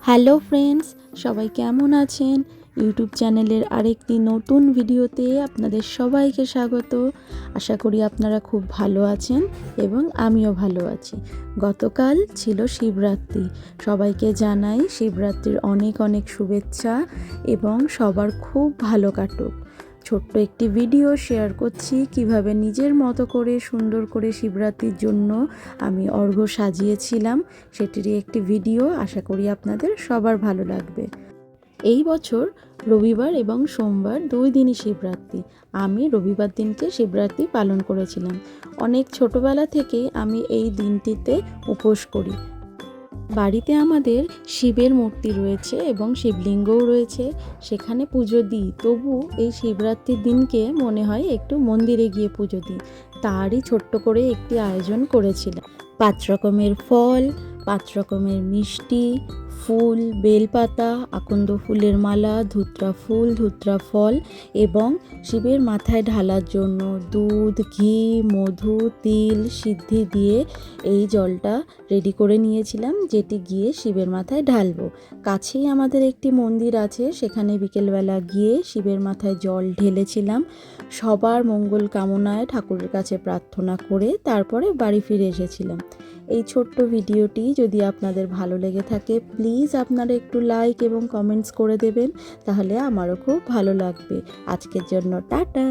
Hello friends, সবাই কেমন আছেন? ইউটিউব চ্যানেলের আরেকটি নতুন ভিডিওতে আপনাদের সবাইকে স্বাগত। আশা করি আপনারা খুব ভালো আছেন এবং আমিও ভালো আছি। গতকাল ছিল শিবরাত্রি। সবাইকে জানাই শিবরাত্রির অনেক অনেক শুভেচ্ছা এবং সবার খুব ভালো কাটুক। ছোট্ট একটি ভিডিও শেয়ার করছি কিভাবে নিজের মতো করে সুন্দর করে শিবরাত্রির জন্য আমি অর্ঘ্য সাজিয়েছিলাম, সেটিরই একটি ভিডিও। আশা করি আপনাদের সবার ভালো লাগবে। এই বছর রবিবার এবং সোমবার 2 দিনই শিবরাত্রি। আমি রবিবার দিনকে শিবরাত্রি পালন করেছিলাম। অনেক ছোটবেলা থেকেই আমি এই দিনটিতে উপোস করি। বাড়িতে আমাদের শিবের মূর্তি রয়েছে এবং শিবলিঙ্গও রয়েছে, সেখানে পুজো দিই। তবু এই শিবরাত্রির দিনকে মনে হয় একটু মন্দিরে গিয়ে পুজো দিই। তারই ছোট্ট করে একটি আয়োজন করেছিলাম। 5 রকমের ফল, 5 রকমের মিষ্টি, ফুল, বেলপাতা, আকন্দ ফুলের মালা, ধুত্রা ফুল, ধুত্রা ফল এবং শিবের মাথায় ঢালার জন্য দুধ, ঘি, মধু, তিল, সিদ্ধি দিয়ে এই জলটা রেডি করে নিয়েছিলাম, যেটি গিয়ে শিবের মাথায় ঢালবো। কাছেই আমাদের একটি মন্দির আছে, সেখানে বিকেলবেলা গিয়ে শিবের মাথায় জল ঢেলেছিলাম। সবার মঙ্গল কামনায় ঠাকুরের কাছে প্রার্থনা করে তারপরে বাড়ি ফিরে এসেছিলাম। এই ছোট্ট ভিডিওটি যদি আপনাদের ভালো লেগে থাকে, প্লিজ আপনারা একটু লাইক এবং কমেন্টস করে দেবেন, তাহলে আমারও খুব ভালো লাগবে। আজকের জন্য টাটা।